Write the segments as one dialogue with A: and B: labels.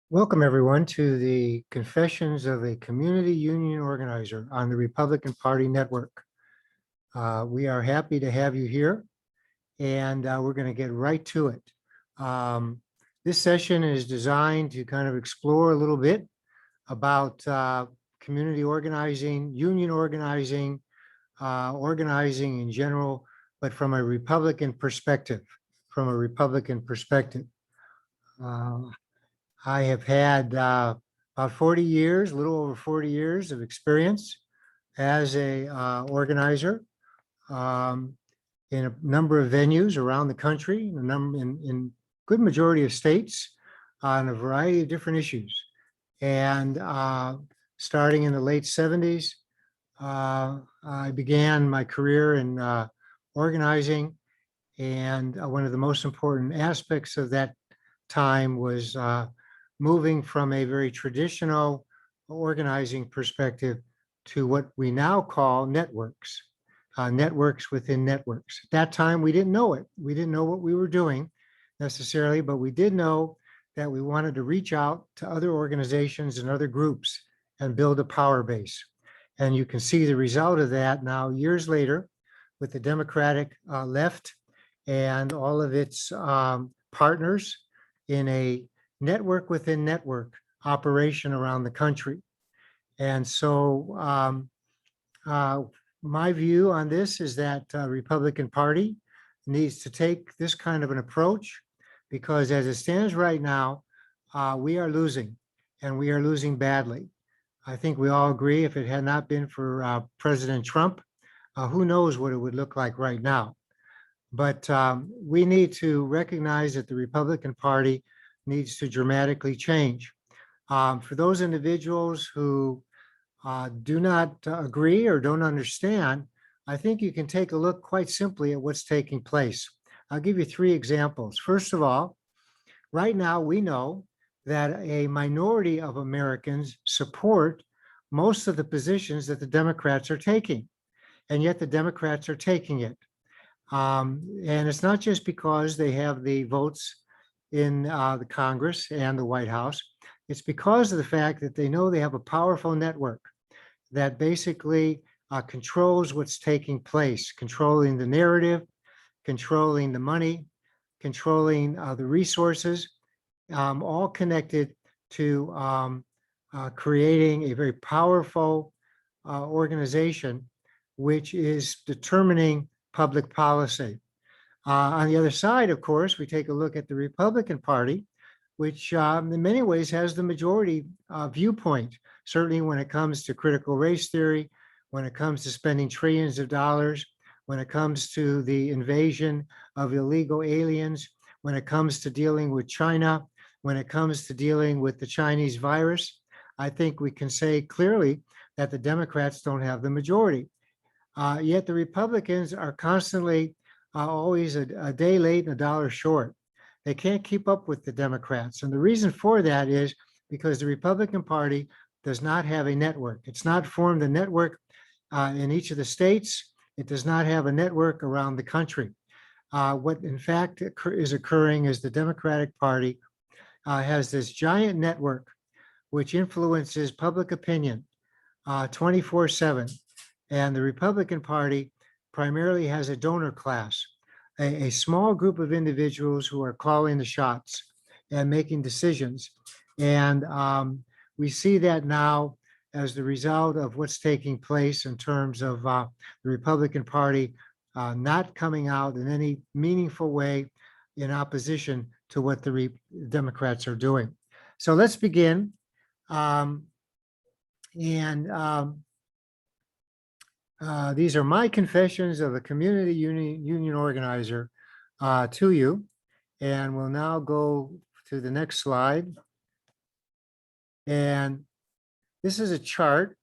A: Welcome, everyone, to the Confessions of a Community Union Organizer on the Republican Party Network. We are happy to have you here, and we're going to get right to it. This session is designed to kind of explore a little bit about community organizing, union organizing, organizing in general, but from a Republican perspective, Uh, I have had about 40 years, a little over 40 years of experience as a organizer um, in a number of venues around the country, in good majority of states on a variety of different issues. And starting in the late 70s, I began my career in organizing. And one of the most important aspects of that time was moving from a very traditional organizing perspective to what we now call networks, networks within networks. At that time, we didn't know it. We didn't know what we were doing necessarily, but we did know that we wanted to reach out to other organizations and other groups and build a power base. And you can see the result of that now years later with the Democratic left and all of its partners in a network within network operation around the country. And so my view on this is that Republican Party needs to take this kind of an approach because as it stands right now, we are losing and we are losing badly. I think we all agree if it had not been for President Trump, who knows what it would look like right now. But we need to recognize that the Republican Party needs to dramatically change. For those individuals who do not agree or don't understand, I think you can take a look quite simply at what's taking place. I'll give you three examples. First of all, right now we know that a minority of Americans support most of the positions that the Democrats are taking, and yet the Democrats are taking it. And it's not just because they have the votes in the Congress and the White House. It's because of the fact that they know they have a powerful network that basically controls what's taking place, controlling the narrative, controlling the money, controlling the resources, all connected to creating a very powerful organization, which is determining public policy. On the other side, of course, we take a look at the Republican Party, which in many ways has the majority viewpoint, certainly when it comes to critical race theory, when it comes to spending trillions of dollars, when it comes to the invasion of illegal aliens, when it comes to dealing with China, when it comes to dealing with the Chinese virus. I think we can say clearly that the Democrats don't have the majority. Yet the Republicans are constantly always a day late and a dollar short. They can't keep up with the Democrats. And the reason for that is because the Republican Party does not have a network. It's not formed a network in each of the states. It does not have a network around the country. What in fact is occurring is the Democratic Party has this giant network which influences public opinion 24/7. And the Republican Party primarily has a donor class, a small group of individuals who are calling the shots and making decisions. And we see that now as the result of what's taking place in terms of the Republican Party not coming out in any meaningful way in opposition to what the Democrats are doing. So let's begin. These are my confessions of a community union organizer to you. And we'll now go to the next slide. And this is a chart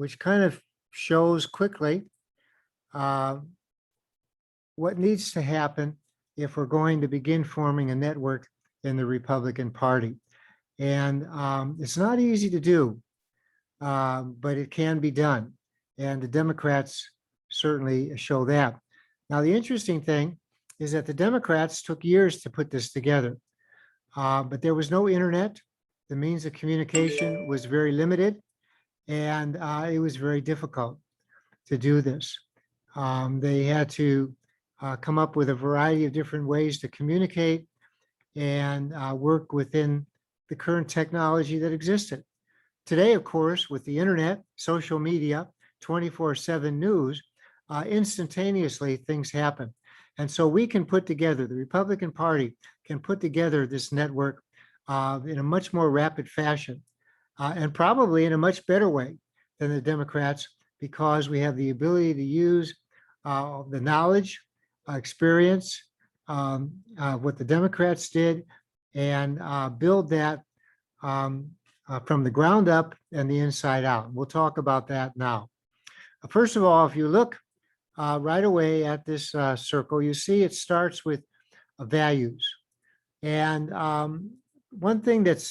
A: which kind of shows quickly what needs to happen if we're going to begin forming a network in the Republican Party. And it's not easy to do, but it can be done. And the Democrats certainly show that. Now, the interesting thing is that the Democrats took years to put this together. But there was no internet. The means of communication was very limited, and it was very difficult to do this. They had to come up with a variety of different ways to communicate and work within the current technology that existed. Today, of course, with the internet, social media, 24/7 news, instantaneously things happen. And so we can put together, the Republican Party can put together this network in a much more rapid fashion and probably in a much better way than the Democrats, because we have the ability to use the knowledge, experience, what the Democrats did, and build that from the ground up and the inside out. We'll talk about that now. First of all, if you look right away at this circle, you see it starts with values. And one thing that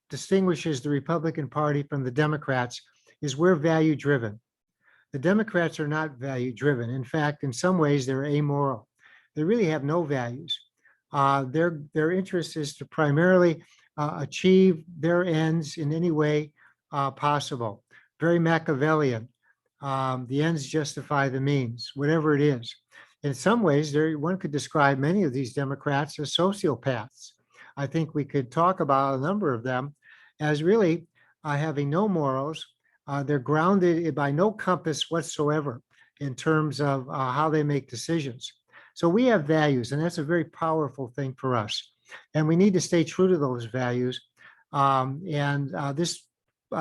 A: distinguishes the Republican Party from the Democrats is we're value driven. The Democrats are not value driven. In fact, in some ways, they're amoral. They really have no values. Their interest is to primarily achieve their ends in any way possible. Very Machiavellian. The ends justify the means, whatever it is. In some ways, one could describe many of these Democrats as sociopaths. I think we could talk about a number of them as really having no morals. They're grounded by no compass whatsoever in terms of how they make decisions. So we have values, and that's a very powerful thing for us. And we need to stay true to those values. This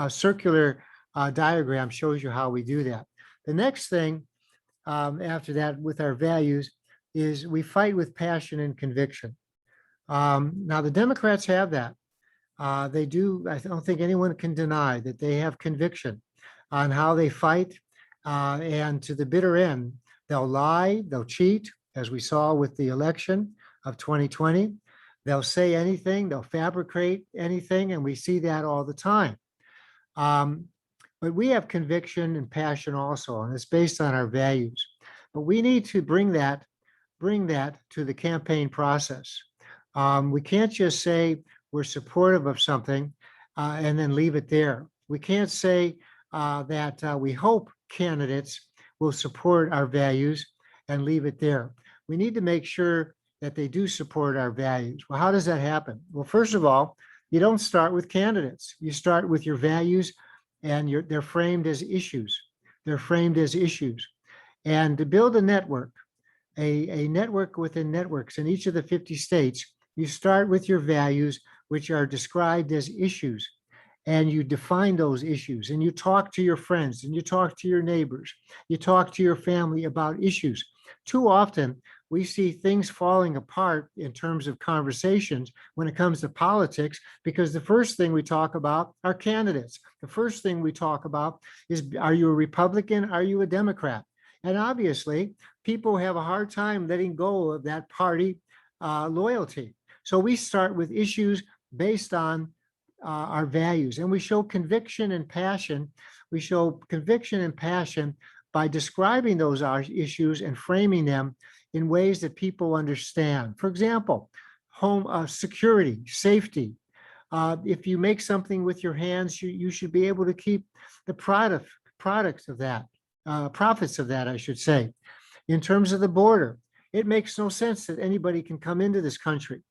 A: circular diagram shows you how we do that. The next thing after that with our values is we fight with passion and conviction. Now, the Democrats have that. They do. I don't think anyone can deny that they have conviction on how they fight. And to the bitter end, they'll lie, they'll cheat, as we saw with the election of 2020. They'll say anything, they'll fabricate anything, and we see that all the time. But we have conviction and passion also, and it's based on our values. But we need to bring that to the campaign process. We can't just say we're supportive of something and then leave it there. We can't say that we hope candidates will support our values and leave it there. We need to make sure that they do support our values. Well, how does that happen? Well, first of all, you don't start with candidates. You start with your values, and they're framed as issues. They're framed as issues. And to build a network, a network within networks in each of the 50 states, you start with your values, which are described as issues. And you define those issues, and you talk to your friends, and you talk to your neighbors, you talk to your family about issues. Too often, we see things falling apart in terms of conversations when it comes to politics, because the first thing we talk about are candidates. The first thing we talk about is, are you a Republican? Are you a Democrat? And obviously, people have a hard time letting go of that party loyalty. So we start with issues based on our values, and we show conviction and passion. We show conviction and passion by describing those issues and framing them in ways that people understand. For example, home security, safety. If you make something with your hands, you should be able to keep the profits of that, I should say. In terms of the border, it makes no sense that anybody can come into this country.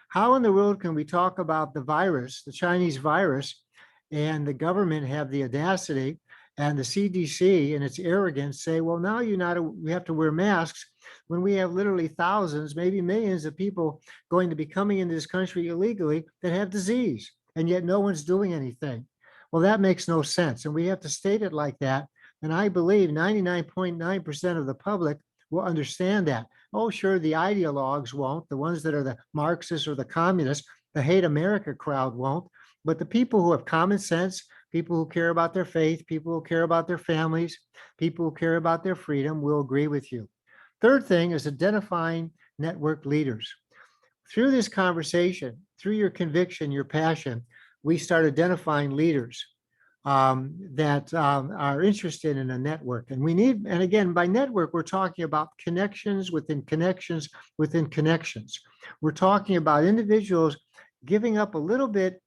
A: How in the world can we talk about the virus, the Chinese virus, and the government have the audacity and the CDC and its arrogance say, well, now we have to wear masks, when we have literally thousands, maybe millions of people going to be coming into this country illegally that have disease, and yet no one's doing anything. Well, that makes no sense. And we have to state it like that. And I believe 99.9% of the public will understand that. Oh, sure, the ideologues won't. The ones that are the Marxists or the communists, the hate America crowd won't. But the people who have common sense, people who care about their faith, people who care about their families, people who care about their freedom will agree with you. Third thing is identifying network leaders. Through this conversation, through your conviction, your passion, we start identifying leaders that are interested in a network. And again, by network, we're talking about connections within connections within connections. We're talking about individuals giving up a little bit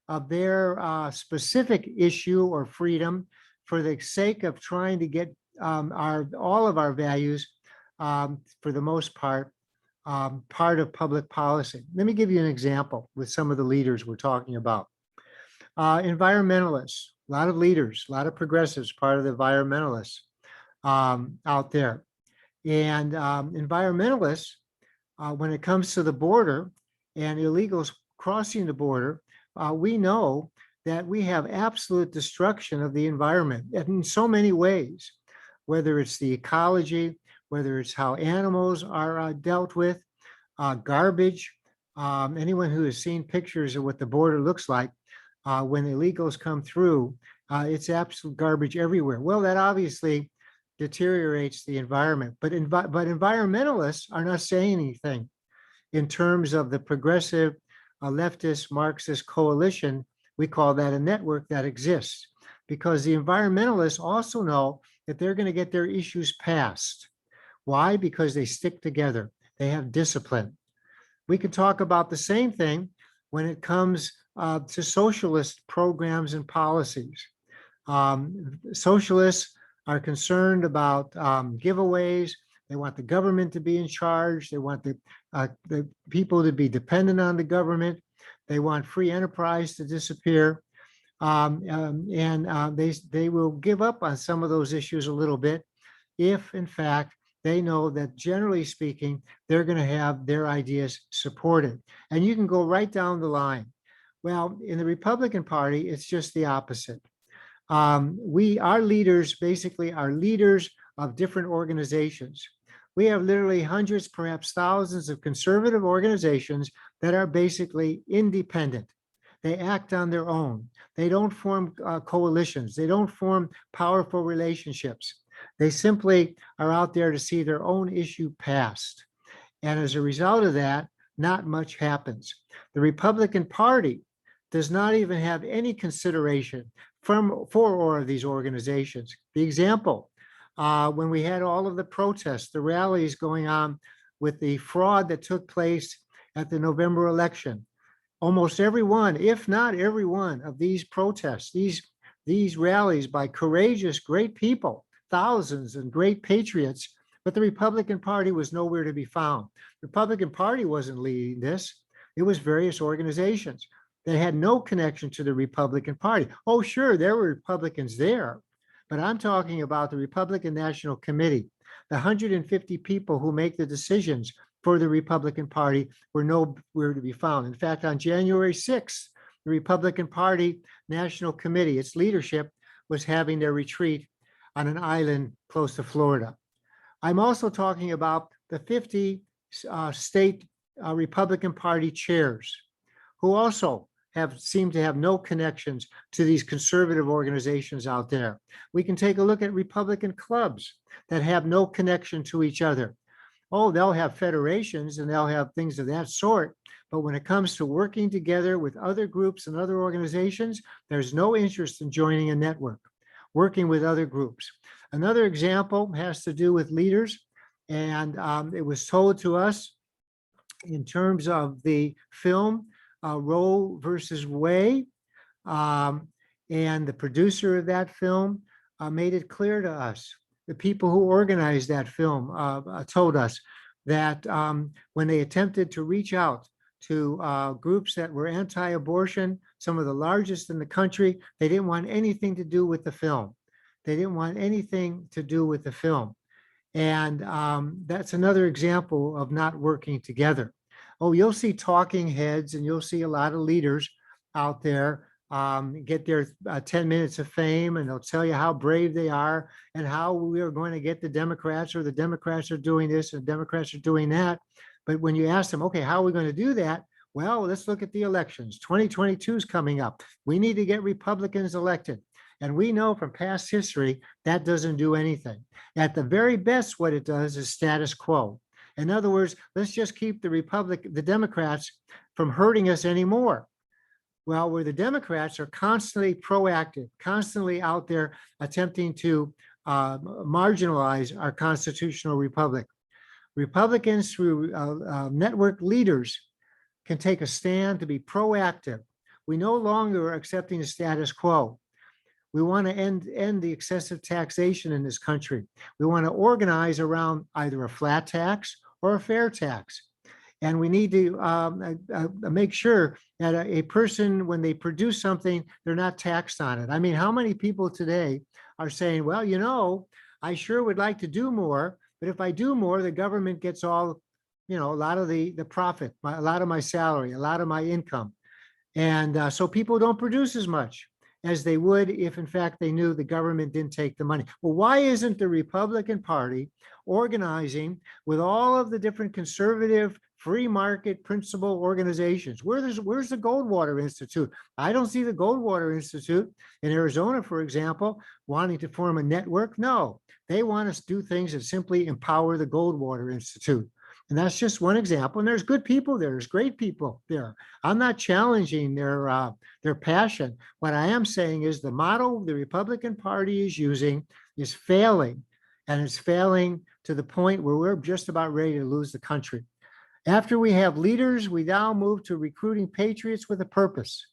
A: of their specific issue or freedom for the sake of trying to get all of our values, for the most part of public policy. Let me give you an example with some of the leaders we're talking about. Environmentalists, a lot of leaders, a lot of progressives, part of the environmentalists out there. And environmentalists, when it comes to the border and illegals crossing the border, we know that we have absolute destruction of the environment in so many ways, whether it's the ecology, whether it's how animals are dealt with, garbage. Anyone who has seen pictures of what the border looks like when illegals come through, it's absolute garbage everywhere. Well, that obviously deteriorates the environment, but environmentalists are not saying anything in terms of the progressive leftist Marxist coalition. We call that a network that exists because the environmentalists also know that they're going to get their issues passed. Why? Because they stick together. They have discipline. We could talk about the same thing when it comes to socialist programs and policies. Socialists are concerned about giveaways. They want the government to be in charge. They want the people to be dependent on the government. They want free enterprise to disappear. They will give up on some of those issues a little bit if, in fact, they know that generally speaking, they're going to have their ideas supported. And you can go right down the line. Well, in the Republican Party, it's just the opposite. Our leaders basically are leaders of different organizations. We have literally hundreds, perhaps thousands of conservative organizations that are basically independent. They act on their own. They don't form coalitions. They don't form powerful relationships. They simply are out there to see their own issue passed. And as a result of that, not much happens. The Republican Party does not even have any consideration for all of these organizations. The example, when we had all of the protests, the rallies going on with the fraud that took place at the November election, almost every one, if not every one of these protests, these rallies by courageous, great people, thousands and great patriots, but the Republican Party was nowhere to be found. The Republican Party wasn't leading this. It was various organizations that had no connection to the Republican Party. Oh, sure, there were Republicans there, but I'm talking about the Republican National Committee. The 150 people who make the decisions for the Republican Party were nowhere to be found. In fact, on January 6th, the Republican Party National Committee, its leadership, was having their retreat on an island close to Florida. I'm also talking about the 50 state Republican Party chairs who also seem to have no connections to these conservative organizations out there. We can take a look at Republican clubs that have no connection to each other. Oh, they'll have federations and they'll have things of that sort. But when it comes to working together with other groups and other organizations, there's no interest in joining a network, working with other groups. Another example has to do with leaders. And it was told to us in terms of the film Roe versus Wade. And the producer of that film made it clear to us. The people who organized that film told us that when they attempted to reach out to groups that were anti-abortion, some of the largest in the country, they didn't want anything to do with the film. They didn't want anything to do with the film. And that's another example of not working together. Oh, you'll see talking heads and you'll see a lot of leaders out there get their 10 minutes of fame, and they'll tell you how brave they are and how we are going to get the Democrats, or the Democrats are doing this and the Democrats are doing that. But when you ask them, okay, how are we going to do that? Well, let's look at the elections. 2022 is coming up. We need to get Republicans elected. And we know from past history that doesn't do anything. At the very best, what it does is status quo. In other words, let's just keep the Democrats from hurting us anymore. Well, where the Democrats are constantly proactive, constantly out there attempting to marginalize our constitutional republic. Republicans, through network leaders, can take a stand to be proactive. We no longer are accepting the status quo. We want to end the excessive taxation in this country. We want to organize around either a flat tax or a fair tax. And we need to make sure that a person, when they produce something, they're not taxed on it. I mean, how many people today are saying, well, you know, I sure would like to do more, but if I do more, the government gets all, you know, a lot of the profit, a lot of my salary, a lot of my income. And so people don't produce as much as they would if in fact they knew the government didn't take the money. Well, why isn't the Republican Party organizing with all of the different conservative free market principle organizations? Where's the Goldwater Institute? I don't see the Goldwater Institute in Arizona, for example, wanting to form a network. No, they want us to do things that simply empower the Goldwater Institute. And that's just one example. And there's good people there. There's great people there. I'm not challenging their passion. What I am saying is the model the Republican Party is using is failing. And it's failing to the point where we're just about ready to lose the country. After we have leaders, we now move to recruiting patriots with a purpose.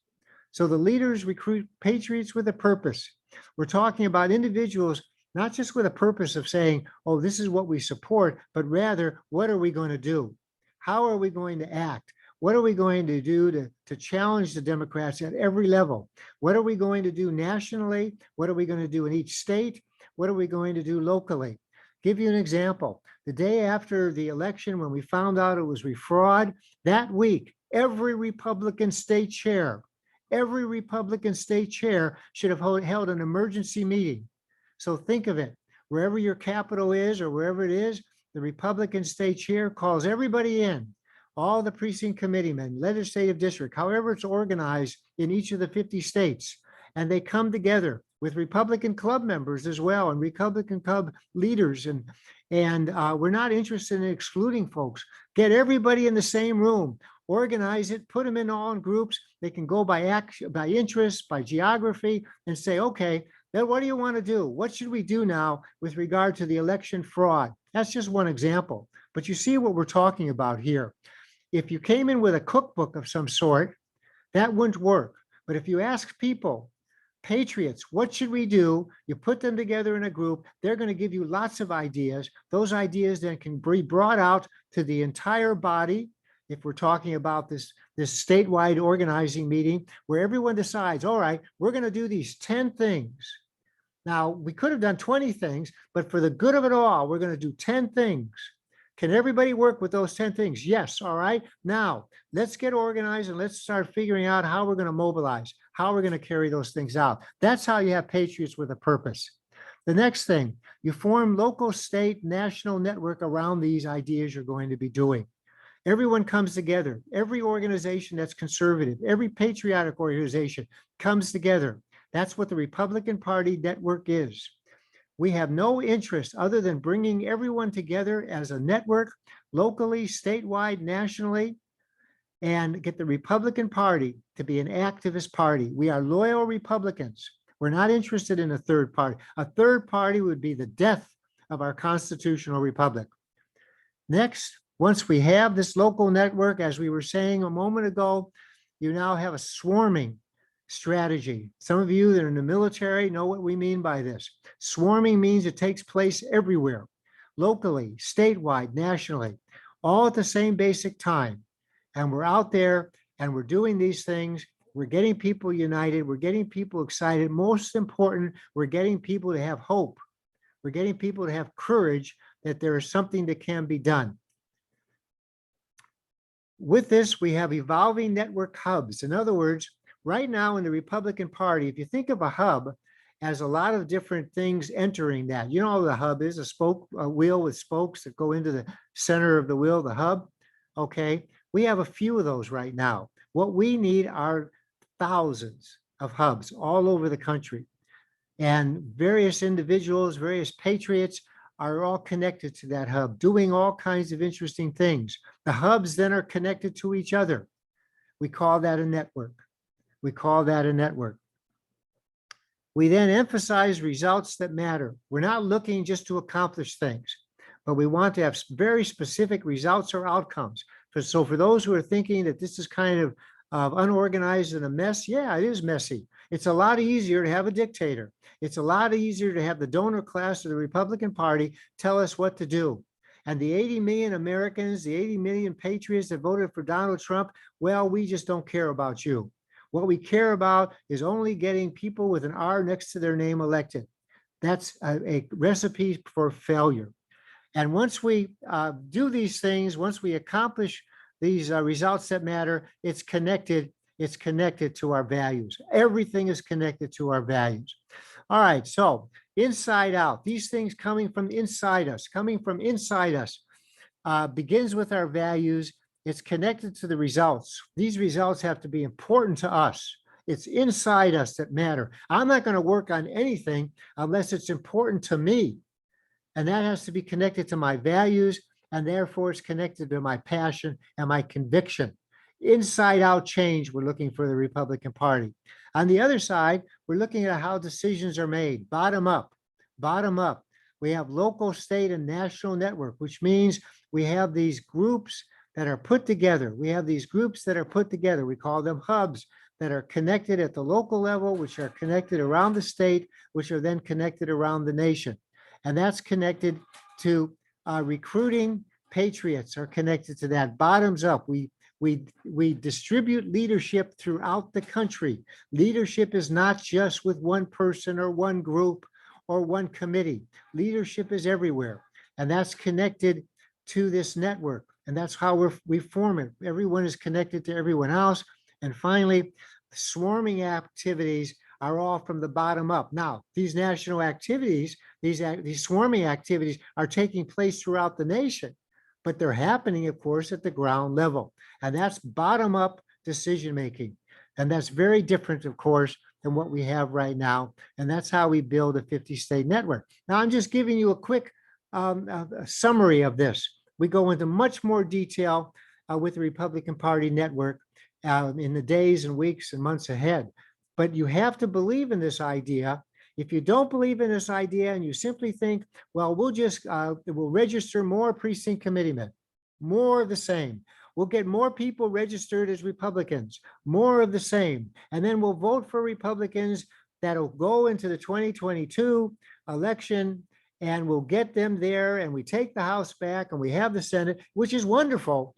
A: So the leaders recruit patriots with a purpose. We're talking about individuals not just with a purpose of saying, oh, this is what we support, but rather, what are we going to do? How are we going to act? What are we going to do to challenge the Democrats at every level? What are we going to do nationally? What are we going to do in each state? What are we going to do locally? Give you an example. The day after the election, when we found out it was fraud, that week, every Republican state chair should have held an emergency meeting. So think of it, wherever your capital is or wherever it is, the Republican state chair calls everybody in, all the precinct committeemen, legislative district, however it's organized in each of the 50 states. And they come together with Republican club members as well and Republican club leaders. And we're not interested in excluding folks. Get everybody in the same room, organize it, put them in all in groups. They can go by action, by interest, by geography, and say, okay, then what do you want to do? What should we do now with regard to the election fraud? That's just one example, but you see what we're talking about here. If you came in with a cookbook of some sort, that wouldn't work. But if you ask people, patriots, what should we do? You put them together in a group, they're going to give you lots of ideas. Those ideas then can be brought out to the entire body. If we're talking about this statewide organizing meeting where everyone decides, all right, we're going to do these 10 things. Now, we could have done 20 things, but for the good of it all, we're going to do 10 things. Can everybody work with those 10 things? Yes. All right. Now, let's get organized and let's start figuring out how we're going to mobilize, how we're going to carry those things out. That's how you have patriots with a purpose. The next thing, you form local, state, national network around these ideas you're going to be doing. Everyone comes together. Every organization that's conservative, every patriotic organization comes together. That's what the Republican Party network is. We have no interest other than bringing everyone together as a network, locally, statewide, nationally, and get the Republican Party to be an activist party. We are loyal Republicans. We're not interested in a third party. A third party would be the death of our constitutional republic. Next, once we have this local network, as we were saying a moment ago, you now have a swarming strategy. Some of you that are in the military know what we mean by this. Swarming means it takes place everywhere, locally, statewide, nationally, all at the same basic time. And we're out there and we're doing these things. We're getting people united. We're getting people excited. Most important, we're getting people to have hope. We're getting people to have courage that there is something that can be done. With this, we have evolving network hubs. In other words, right now in the Republican Party, if you think of a hub as a lot of different things entering that, you know what the hub is, a wheel with spokes that go into the center of the wheel, the hub. Okay, we have a few of those right now. What we need are thousands of hubs all over the country. And various individuals, various patriots are all connected to that hub, doing all kinds of interesting things. The hubs then are connected to each other. We call that a network. We call that a network. We then emphasize results that matter. We're not looking just to accomplish things, but we want to have very specific results or outcomes. So for those who are thinking that this is kind of unorganized and a mess, yeah, it is messy. It's a lot easier to have a dictator. It's a lot easier to have the donor class of the Republican Party tell us what to do. And the 80 million Americans, the 80 million patriots that voted for Donald Trump, well, we just don't care about you. What we care about is only getting people with an R next to their name elected. That's a recipe for failure. And once we do these things, once we accomplish these results that matter, it's connected to our values. Everything is connected to our values. All right, so inside out, these things coming from inside us, begins with our values. It's connected to the results. These results have to be important to us. It's inside us that matter. I'm not going to work on anything unless it's important to me. And that has to be connected to my values, and therefore it's connected to my passion and my conviction. Inside out change, we're looking for the Republican Party. On the other side, we're looking at how decisions are made, bottom up, bottom up. We have local, state, and national network, which means we have these groups that are put together. We call them hubs that are connected at the local level, which are connected around the state, which are then connected around the nation. And that's connected to recruiting. Patriots are connected to that. Bottoms up. We distribute leadership throughout the country. Leadership is not just with one person or one group or one committee. Leadership is everywhere. And that's connected to this network. And that's how we form it. Everyone is connected to everyone else. And finally, swarming activities are all from the bottom up. Now, these national activities, these swarming activities are taking place throughout the nation, but they're happening, of course, at the ground level. And that's bottom up decision making. And that's very different, of course, than what we have right now. And that's how we build a 50-state network. Now, I'm just giving you a quick summary of this. We go into much more detail with the Republican Party network in the days and weeks and months ahead. But you have to believe in this idea. If you don't believe in this idea and you simply think, well, we'll register more precinct committeemen, more of the same. We'll get more people registered as Republicans, more of the same. And then we'll vote for Republicans that'll go into the 2022 election, and we'll get them there, and we take the House back and we have the Senate, which is wonderful.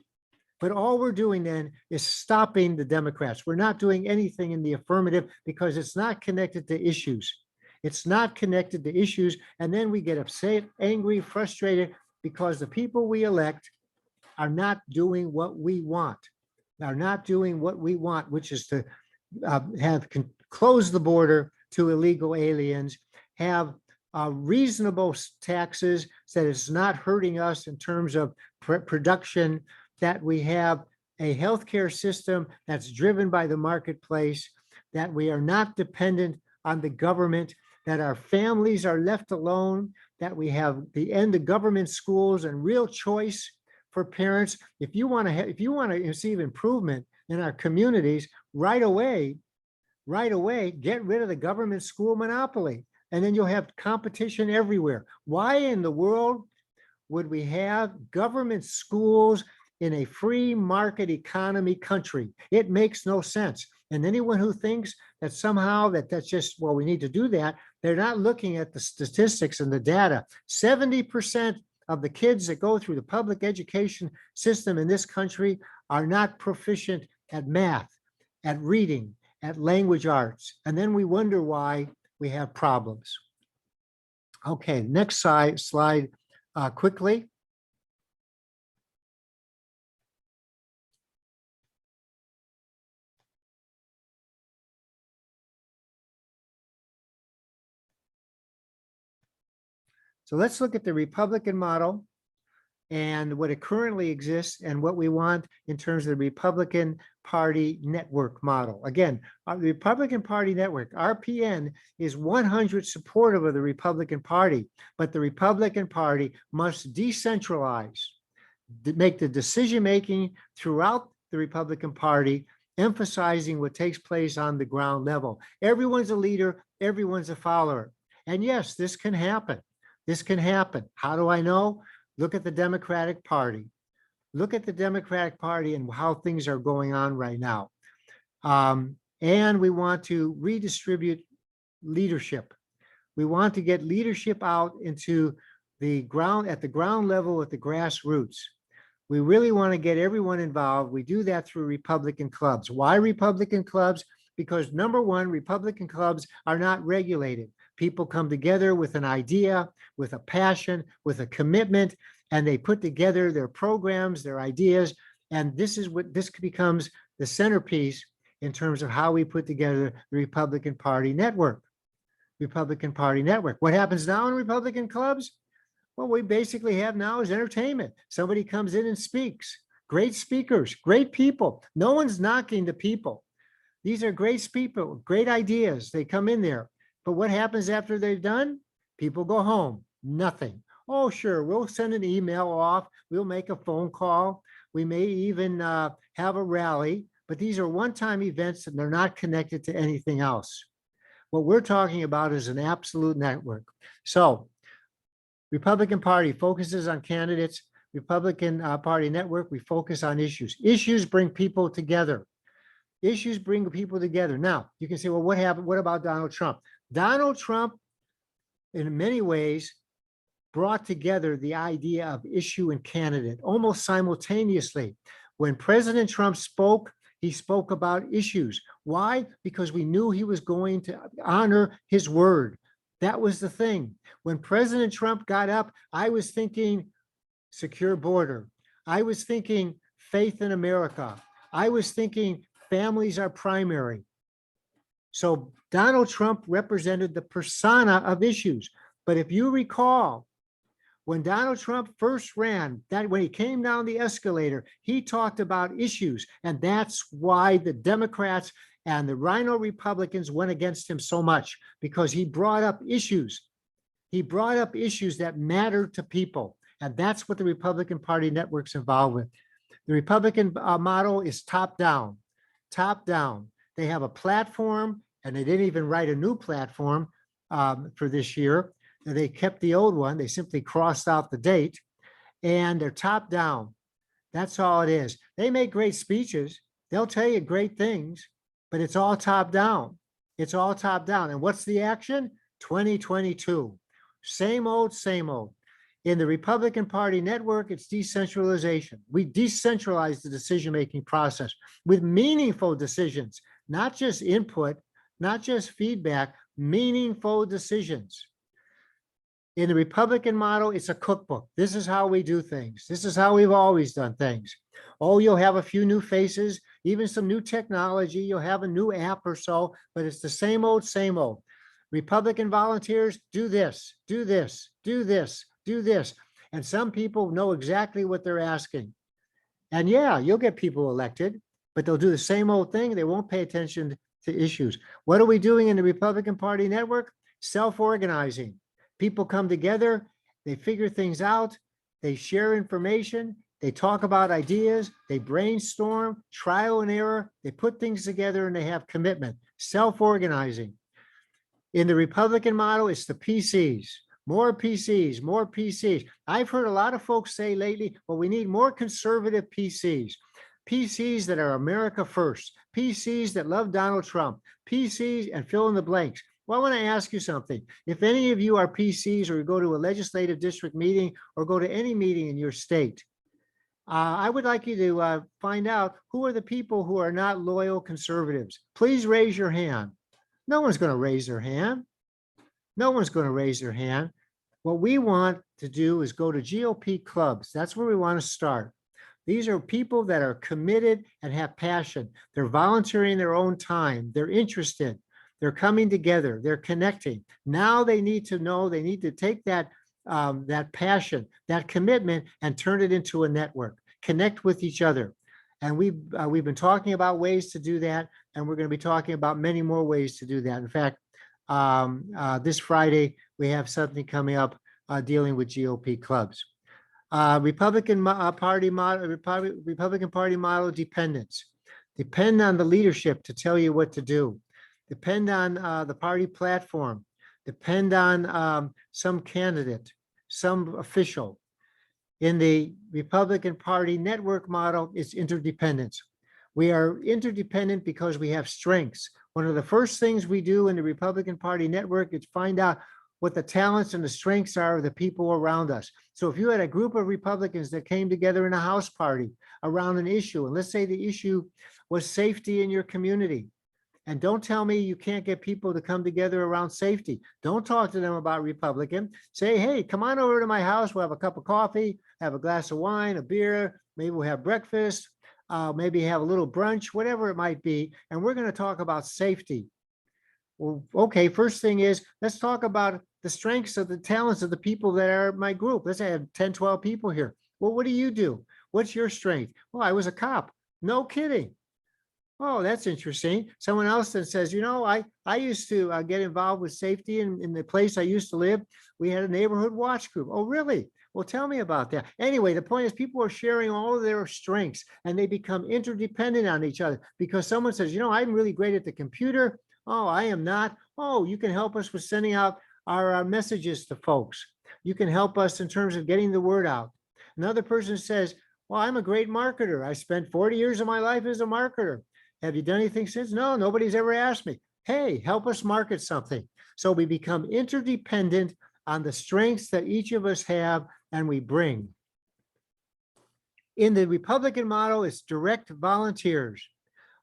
A: But all we're doing then is stopping the Democrats. We're not doing anything in the affirmative because it's not connected to issues. It's not connected to issues. And then we get upset, angry, frustrated because the people we elect are not doing what we want, which is to close the border to illegal aliens, have reasonable taxes so that it's not hurting us in terms of production, that we have a healthcare system that's driven by the marketplace, that we are not dependent on the government, that our families are left alone, that we have the end of government schools and real choice for parents. If you want to receive improvement in our communities right away, get rid of the government school monopoly, and then you'll have competition everywhere. Why in the world would we have government schools in a free market economy country? It makes no sense. And anyone who thinks that somehow that's just, well, we need to do that, they're not looking at the statistics and the data. 70% of the kids that go through the public education system in this country are not proficient at math, at reading, at language arts. And then we wonder why we have problems. Okay, next slide quickly. So let's look at the Republican model and what it currently exists and what we want in terms of the Republican Party network model. Again, the Republican Party network, RPN, is 100% supportive of the Republican Party, but the Republican Party must decentralize, make the decision-making throughout the Republican Party, emphasizing what takes place on the ground level. Everyone's a leader, everyone's a follower. And yes, this can happen. This can happen. How do I know? Look at the Democratic Party. Look at the Democratic Party and how things are going on right now. And we want to redistribute leadership. We want to get leadership out into the ground, at the ground level, at the grassroots. We really want to get everyone involved. We do that through Republican clubs. Why Republican clubs? Because number one, Republican clubs are not regulated. People come together with an idea, with a passion, with a commitment, and they put together their programs, their ideas. And this becomes the centerpiece in terms of how we put together the Republican Party network. Republican Party network. What happens now in Republican clubs? What we basically have now is entertainment. Somebody comes in and speaks. Great speakers, great people. No one's knocking the people. These are great people, great ideas. They come in there. But what happens after they've done? People go home. Nothing. Oh, sure, we'll send an email off. We'll make a phone call. We may even have a rally. But these are one-time events and they're not connected to anything else. What we're talking about is an absolute network. So Republican Party focuses on candidates. Republican Party network, we focus on issues. Issues bring people together. Issues bring people together. Now, you can say, well, what happened? What about Donald Trump? Donald Trump, in many ways, brought together the idea of issue and candidate almost simultaneously. When President Trump spoke, he spoke about issues. Why? Because we knew he was going to honor his word. That was the thing. When President Trump got up, I was thinking secure border. I was thinking faith in America. I was thinking families are primary. So Donald Trump represented the persona of issues. But if you recall, when Donald Trump first ran, that when he came down the escalator, he talked about issues. And that's why the Democrats and the Rhino Republicans went against him so much, because he brought up issues. He brought up issues that matter to people. And that's what the Republican Party network's involved with. The Republican model is top down, top down. They have a platform, and they didn't even write a new platform for this year. They kept the old one. They simply crossed out the date, and they're top down. That's all it is. They make great speeches. They'll tell you great things, but it's all top down. It's all top down. And what's the action? 2022. Same old, same old. In the Republican Party network, it's decentralization. We decentralize the decision-making process with meaningful decisions, not just input, not just feedback, meaningful decisions. In the Republican model, it's a cookbook. This is how we do things. This is how we've always done things. Oh, you'll have a few new faces, even some new technology. You'll have a new app or so, but it's the same old, same old. Republican volunteers, do this, do this, do this, do this. And some people know exactly what they're asking. And yeah, you'll get people elected, but they'll do the same old thing. They won't pay attention to issues. What are we doing in the Republican Party network? Self-organizing. People come together, they figure things out, they share information, they talk about ideas, they brainstorm, trial and error, they put things together, and they have commitment, self-organizing. In the Republican model, it's the PCs, more PCs, more PCs. I've heard a lot of folks say lately, well, we need more conservative PCs. PCs that are America first, PCs that love Donald Trump, PCs and fill in the blanks. Well, I want to ask you something. If any of you are PCs, or you go to a legislative district meeting, or go to any meeting in your state, I would like you to find out who are the people who are not loyal conservatives. Please raise your hand. No one's going to raise their hand. No one's going to raise their hand. What we want to do is go to GOP clubs. That's where we want to start. These are people that are committed and have passion. They're volunteering their own time. They're interested. They're coming together. They're connecting. Now they need to know, they need to take that, that passion, that commitment, and turn it into a network. Connect with each other. And we've been talking about ways to do that, and we're going to be talking about many more ways to do that. In fact, this Friday, we have something coming up dealing with GOP clubs. Republican Party model dependence. Depend on the leadership to tell you what to do. Depend on the party platform. Depend on some candidate, some official. In the Republican Party network model, it's interdependence. We are interdependent because we have strengths. One of the first things we do in the Republican Party network is find out what the talents and the strengths are of the people around us. So if you had a group of Republicans that came together in a house party around an issue, and let's say the issue was safety in your community, and don't tell me you can't get people to come together around safety. Don't talk to them about Republican. Say, hey, come on over to my house. We'll have a cup of coffee, have a glass of wine, a beer. Maybe we'll have breakfast, maybe have a little brunch, whatever it might be. And we're going to talk about safety. Well, okay, first thing is, let's talk about the strengths of the talents of the people that are my group. Let's say I have 10, 12 people here. Well, what do you do? What's your strength? Well, I was a cop. No kidding. Oh, that's interesting. Someone else that says, you know, I used to get involved with safety in the place I used to live. We had a neighborhood watch group. Oh, really? Well, tell me about that. Anyway, the point is people are sharing all of their strengths and they become interdependent on each other because someone says, you know, I'm really great at the computer. Oh, I am not. Oh, you can help us with sending out our messages to folks. You can help us in terms of getting the word out. Another person says, well, I'm a great marketer. I spent 40 years of my life as a marketer. Have you done anything since? No, nobody's ever asked me. Hey, help us market something. So we become interdependent on the strengths that each of us have and we bring. In the Republican model, it's direct volunteers.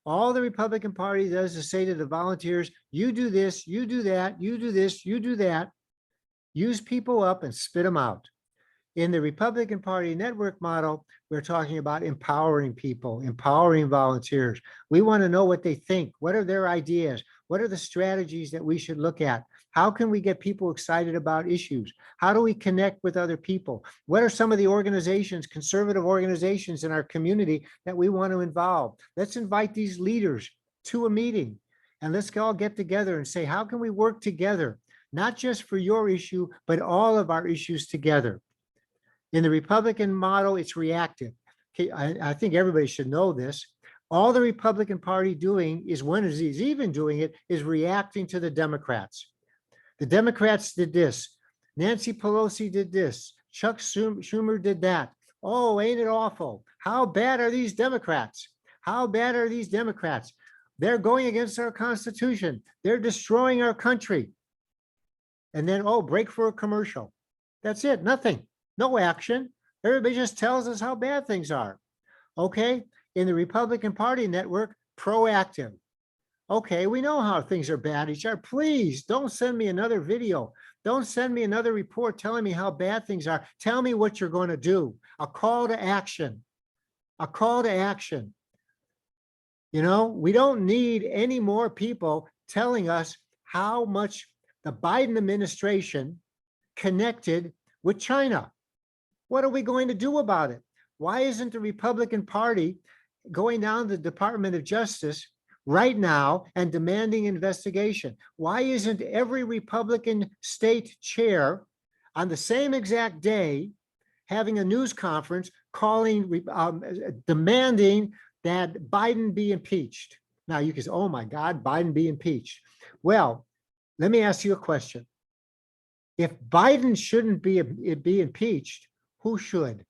A: All the Republican Party does is say to the volunteers, you do this, you do that, you do this, you do that. Use people up and spit them out. In the Republican Party network model, we're talking about empowering people, empowering volunteers. We want to know what they think. What are their ideas? What are the strategies that we should look at? How can we get people excited about issues? How do we connect with other people? What are some of the organizations, conservative organizations in our community that we want to involve? Let's invite these leaders to a meeting and let's all get together and say, how can we work together? Not just for your issue, but all of our issues together. In the Republican model, it's reactive. Okay, I think everybody should know this. All the Republican Party doing is, when he's even doing it, is reacting to the Democrats. The Democrats did this. Nancy Pelosi did this. Chuck Schumer did that. Oh, ain't it awful? How bad are these Democrats? How bad are these Democrats? They're going against our Constitution. They're destroying our country. And then, oh, break for a commercial. That's it, nothing. No action. Everybody just tells us how bad things are. Okay. In the Republican Party network, proactive. Okay, we know how things are bad. Please don't send me another video. Don't send me another report telling me how bad things are. Tell me what you're going to do. A call to action. A call to action. You know, we don't need any more people telling us how much the Biden administration connected with China. What are we going to do about it? Why isn't the Republican Party going down to the Department of Justice right now and demanding investigation? Why isn't every Republican state chair on the same exact day having a news conference calling, demanding that Biden be impeached? Now you can say, oh my God, Biden be impeached. Well, let me ask you a question. If Biden shouldn't be impeached, who should?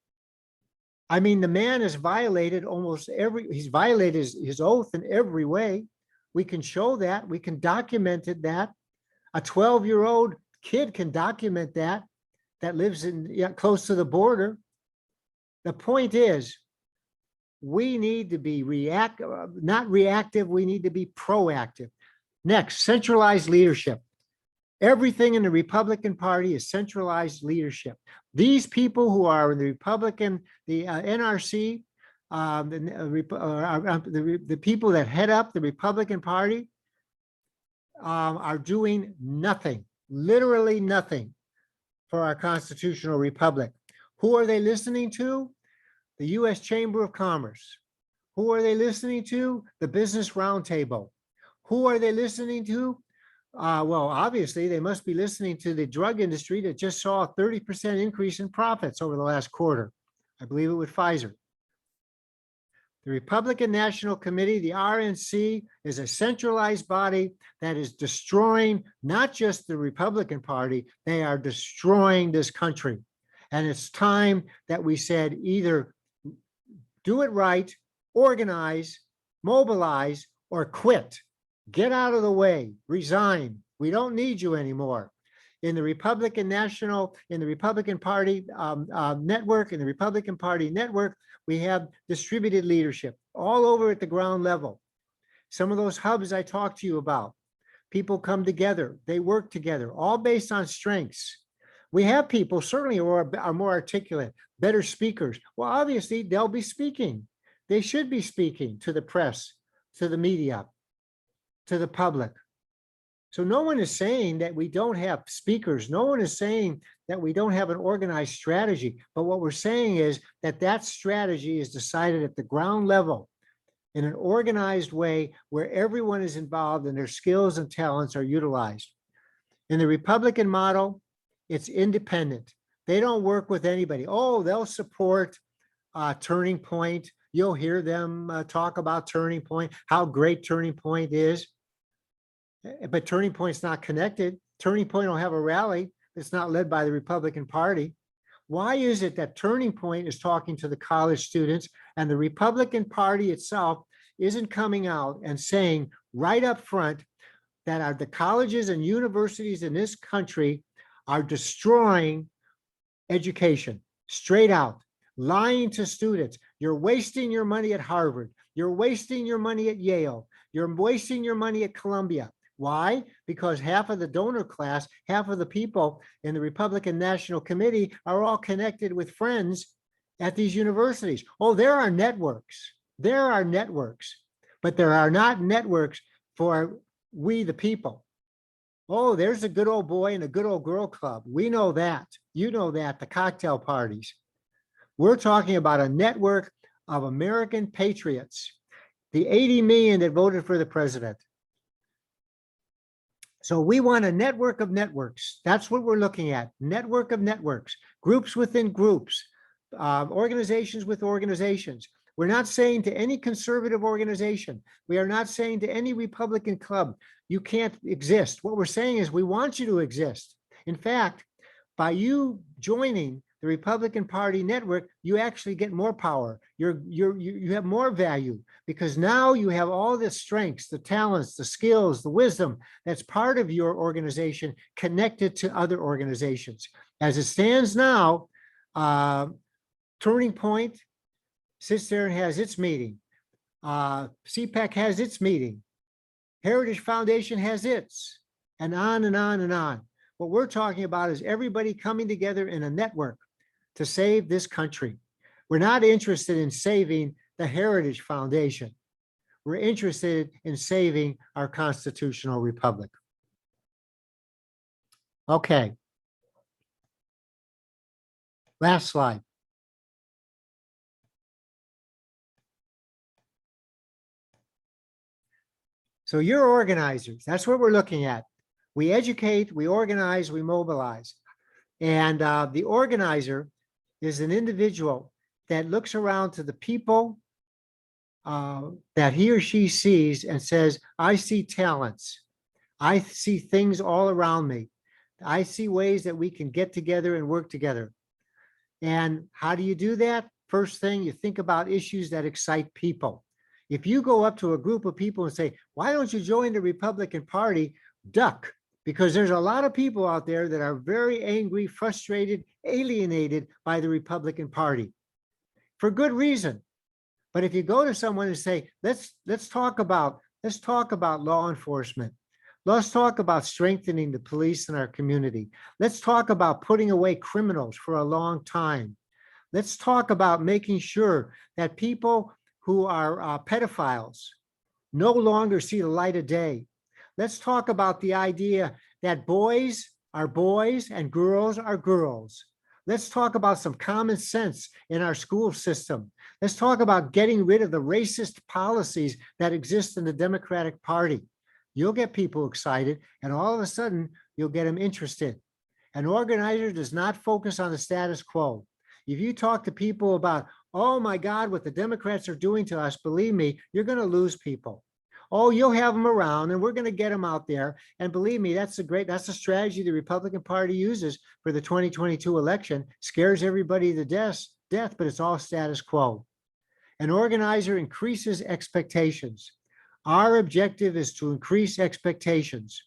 A: I mean, the man has violated he's violated his oath in every way. We can show that, we can document it that. A 12-year-old kid can document that lives close to the border. The point is, we need to be not reactive, we need to be proactive. Next, centralized leadership. Everything in the Republican Party is centralized leadership. These people who are in the Republican, the NRC, the people that head up the Republican Party are doing nothing, literally nothing for our constitutional republic. Who are they listening to? The U.S. Chamber of Commerce. Who are they listening to? The Business Roundtable. Who are they listening to? Well, obviously, they must be listening to the drug industry that just saw a 30% increase in profits over the last quarter. I believe it was Pfizer. The Republican National Committee, the RNC, is a centralized body that is destroying not just the Republican Party, they are destroying this country. And it's time that we said either do it right, organize, mobilize, or quit. Get out of the way, resign. We don't need you anymore. In the Republican Party network, in the Republican Party network, we have distributed leadership all over at the ground level. Some of those hubs I talked to you about, people come together, they work together, all based on strengths. We have people certainly who are more articulate, better speakers. Well, obviously they'll be speaking. They should be speaking to the press, to the media, to the public. So no one is saying that we don't have speakers. No one is saying that we don't have an organized strategy. But what we're saying is that that strategy is decided at the ground level in an organized way where everyone is involved and their skills and talents are utilized. In the Republican model, it's independent. They don't work with anybody. Oh, they'll support Turning Point. You'll hear them talk about Turning Point, how great Turning Point is. But Turning Point's not connected. Turning Point will have a rally that's not led by the Republican Party. Why is it that Turning Point is talking to the college students and the Republican Party itself isn't coming out and saying right up front that the colleges and universities in this country are destroying education, straight out, lying to students? You're wasting your money at Harvard. You're wasting your money at Yale. You're wasting your money at Columbia. Why? Because half of the donor class, half of the people in the Republican National Committee are all connected with friends at these universities. Oh, there are networks. There are networks, but there are not networks for we the people. Oh, there's a good old boy and a good old girl club. We know that. You know that, the cocktail parties. We're talking about a network of American patriots, the 80 million that voted for the president. So we want a network of networks. That's what we're looking at. Network of networks, groups within groups, organizations with organizations. We're not saying to any conservative organization, we are not saying to any Republican club, you can't exist. What we're saying is we want you to exist. In fact, by you joining the Republican Party network, you actually get more power. You have more value because now you have all the strengths, the talents, the skills, the wisdom that's part of your organization connected to other organizations. As it stands now, Turning Point sits there and has its meeting. CPAC has its meeting. Heritage Foundation has its, and on and on and on. What we're talking about is everybody coming together in a network to save this country. We're not interested in saving the Heritage Foundation. We're interested in saving our constitutional republic. Okay. Last slide. So you're organizers. That's what we're looking at. We educate, we organize, we mobilize. And the organizer is an individual that looks around to the people that he or she sees and says, I see talents. I see things all around me. I see ways that we can get together and work together. And how do you do that? First thing, you think about issues that excite people. If you go up to a group of people and say, why don't you join the Republican Party? Duck, because there's a lot of people out there that are very angry, frustrated, alienated by the Republican Party for good reason. But if you go to someone and say, let's talk about law enforcement. Let's talk about strengthening the police in our community. Let's talk about putting away criminals for a long time. Let's talk about making sure that people who are pedophiles no longer see the light of day. Let's talk about the idea that boys are boys and girls are girls. Let's talk about some common sense in our school system. Let's talk about getting rid of the racist policies that exist in the Democratic Party. You'll get people excited, and all of a sudden, you'll get them interested. An organizer does not focus on the status quo. If you talk to people about, oh my God, what the Democrats are doing to us, believe me, you're going to lose people. Oh, you'll have them around and we're going to get them out there. And believe me, that's the strategy the Republican Party uses for the 2022 election. Scares everybody to death, but it's all status quo. An organizer increases expectations. Our objective is to increase expectations.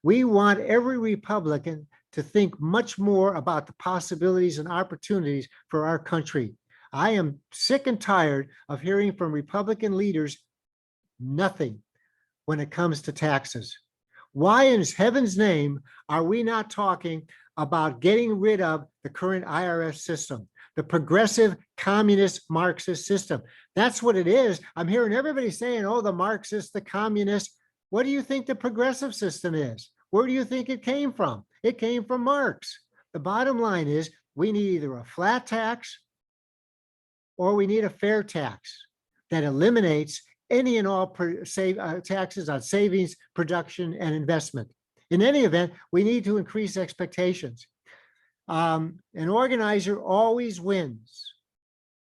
A: We want every Republican to think much more about the possibilities and opportunities for our country. I am sick and tired of hearing from Republican leaders nothing when it comes to taxes. Why in heaven's name are we not talking about getting rid of the current IRS system, the progressive communist Marxist system? That's what it is. I'm hearing everybody saying, oh, the Marxist, the communist. What do you think the progressive system is? Where do you think it came from? It came from Marx. The bottom line is we need either a flat tax or we need a fair tax that eliminates any and all taxes on savings, production, and investment. In any event, we need to increase expectations. An organizer always wins,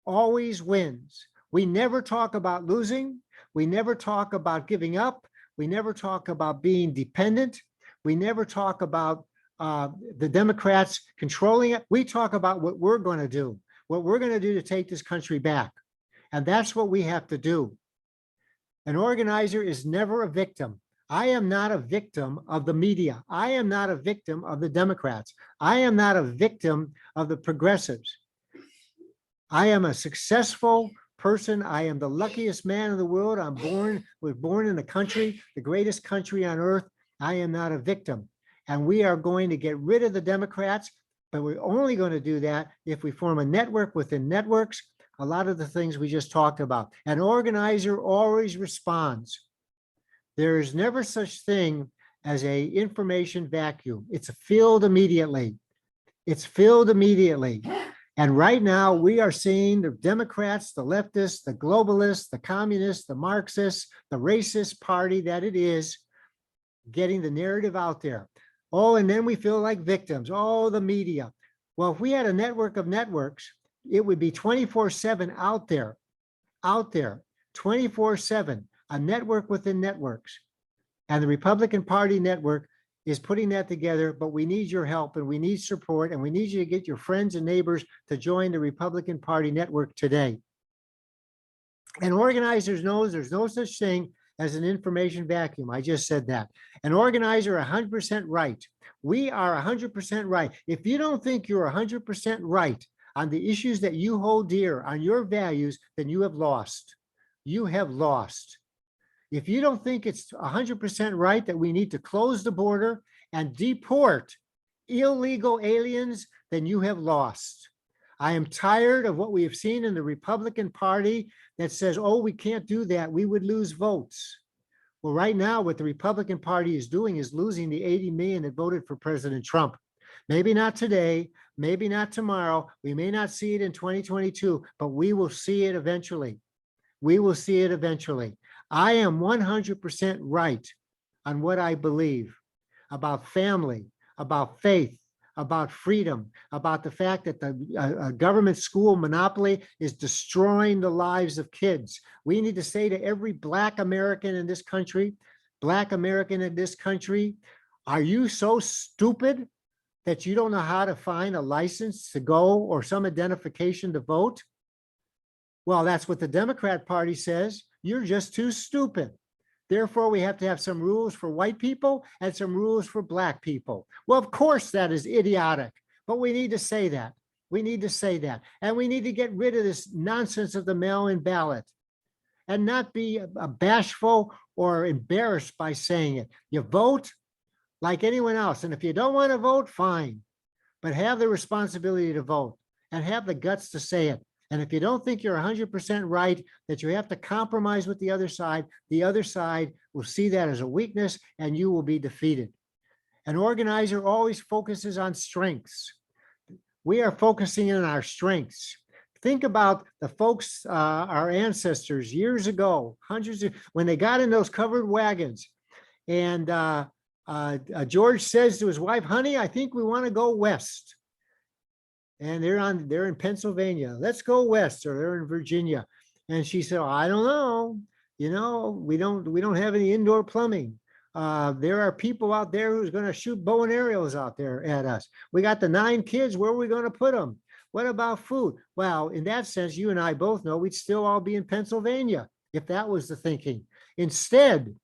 A: always wins. We never talk about losing. We never talk about giving up. We never talk about being dependent. We never talk about the Democrats controlling it. We talk about what we're going to do, what we're going to do to take this country back. And that's what we have to do. An organizer is never a victim. I am not a victim of the media. I am not a victim of the Democrats. I am not a victim of the progressives. I am a successful person. I am the luckiest man in the world. Was born in the country, the greatest country on earth. I am not a victim. And we are going to get rid of the Democrats, but we're only going to do that if we form a network within networks. A lot of the things we just talked about. An organizer always responds. There is never such thing as an information vacuum. It's filled immediately. It's filled immediately. And right now we are seeing the Democrats, the leftists, the globalists, the communists, the Marxists, the racist party that it is, getting the narrative out there. Oh, and then we feel like victims. Oh, the media. Well, if we had a network of networks, it would be 24/7 out there, 24/7, a network within networks. And the Republican Party network is putting that together, but we need your help and we need support and we need you to get your friends and neighbors to join the Republican Party network today. And organizers knows there's no such thing as an information vacuum. I just said that. An organizer 100% right. We are 100% right. If you don't think you're 100% right on the issues that you hold dear, on your values, then you have lost. You have lost. If you don't think it's 100% right that we need to close the border and deport illegal aliens, then you have lost. I am tired of what we have seen in the Republican Party that says, oh, we can't do that. We would lose votes. Well, right now, what the Republican Party is doing is losing the 80 million that voted for President Trump. Maybe not today, maybe not tomorrow. We may not see it in 2022, but we will see it eventually. We will see it eventually. I am 100% right on what I believe about family, about faith, about freedom, about the fact that the government school monopoly is destroying the lives of kids. We need to say to every Black American in this country, are you so stupid that you don't know how to find a license to go or some identification to vote? Well, that's what the Democrat Party says. You're just too stupid. Therefore, we have to have some rules for white people and some rules for Black people. Well, of course, that is idiotic, but we need to say that. We need to say that. And we need to get rid of this nonsense of the mail-in ballot and not be bashful or embarrassed by saying it. You vote like anyone else. And if you don't want to vote, fine, but have the responsibility to vote and have the guts to say it. And if you don't think you're 100% right, that you have to compromise with the other side will see that as a weakness and you will be defeated. An organizer always focuses on strengths. We are focusing on our strengths. Think about the folks, our ancestors years ago, when they got in those covered wagons and George says to his wife, honey, I think we want to go west. And they're in Pennsylvania. Let's go west, or they're in Virginia. And she said, I don't know. You know, we don't have any indoor plumbing. There are people out there who's going to shoot bow and arrows out there at us. We got the 9 kids. Where are we going to put them? What about food? Well, in that sense, you and I both know we'd still all be in Pennsylvania if that was the thinking. Instead,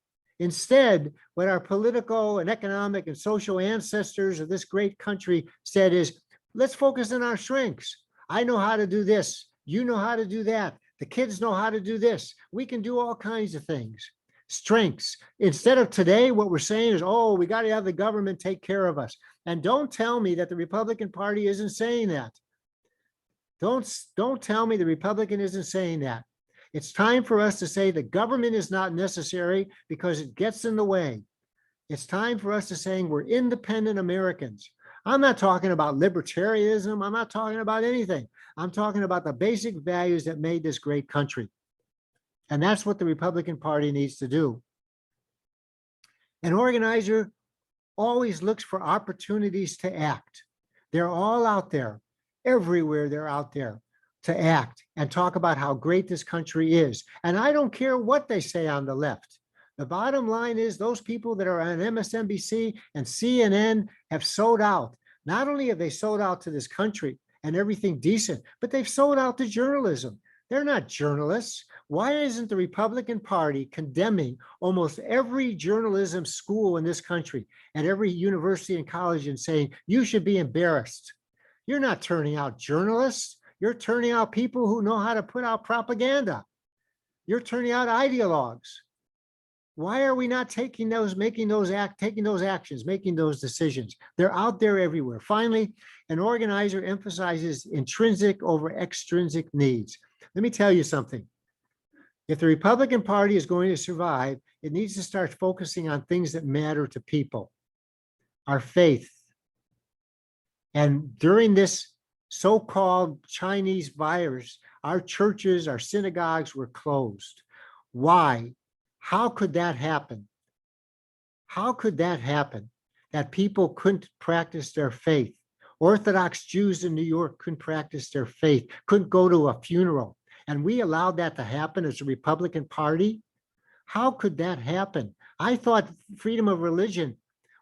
A: what our political and economic and social ancestors of this great country said is, let's focus on our strengths. I know how to do this. You know how to do that. The kids know how to do this. We can do all kinds of things. Strengths. Instead of today, what we're saying is, oh, we got to have the government take care of us. And don't tell me that the Republican Party isn't saying that. Don't tell me the Republican isn't saying that. It's time for us to say the government is not necessary because it gets in the way. It's time for us to say we're independent Americans. I'm not talking about libertarianism. I'm not talking about anything. I'm talking about the basic values that made this great country. And that's what the Republican Party needs to do. An organizer always looks for opportunities to act. They're all out there. Everywhere they're out there to act and talk about how great this country is. And I don't care what they say on the left. The bottom line is those people that are on MSNBC and CNN have sold out. Not only have they sold out to this country and everything decent, but they've sold out to journalism. They're not journalists. Why isn't the Republican Party condemning almost every journalism school in this country and every university and college and saying, you should be embarrassed? You're not turning out journalists. You're turning out people who know how to put out propaganda. You're turning out ideologues. Why are we not taking those actions, making those decisions? They're out there everywhere. Finally, an organizer emphasizes intrinsic over extrinsic needs. Let me tell you something. If the Republican Party is going to survive, it needs to start focusing on things that matter to people. Our faith. And during this so-called Chinese virus, our churches, our synagogues were closed. Why? How could that happen? How could that happen? That people couldn't practice their faith. Orthodox Jews in New York couldn't practice their faith, couldn't go to a funeral. And we allowed that to happen as a Republican Party? How could that happen? I thought freedom of religion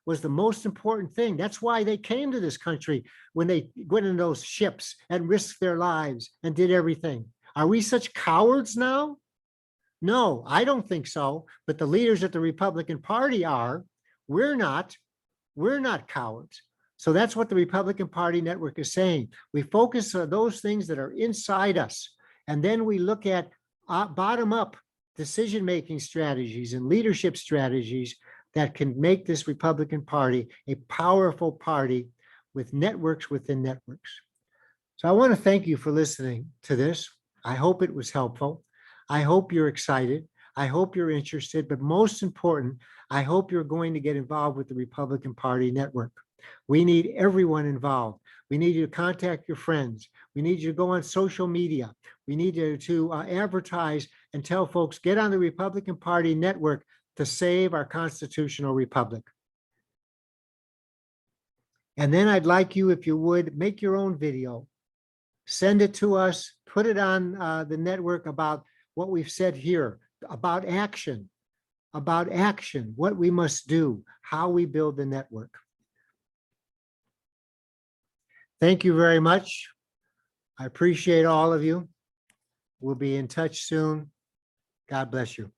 A: was the most important thing. That's why they came to this country when they went in those ships and risked their lives and did everything. Are we such cowards now? No, I don't think so. But the leaders of the Republican Party are. We're not. We're not cowards. So that's what the Republican Party network is saying. We focus on those things that are inside us. And then we look at bottom-up decision-making strategies and leadership strategies that can make this Republican Party a powerful party with networks within networks. So I want to thank you for listening to this. I hope it was helpful. I hope you're excited. I hope you're interested, but most important, I hope you're going to get involved with the Republican Party network. We need everyone involved. We need you to contact your friends. We need you to go on social media. We need you to advertise and tell folks, get on the Republican Party network to save our constitutional republic. And then I'd like you, if you would, make your own video, send it to us, put it on the network about what we've said here, about action, what we must do, how we build the network. Thank you very much. I appreciate all of you. We'll be in touch soon. God bless you.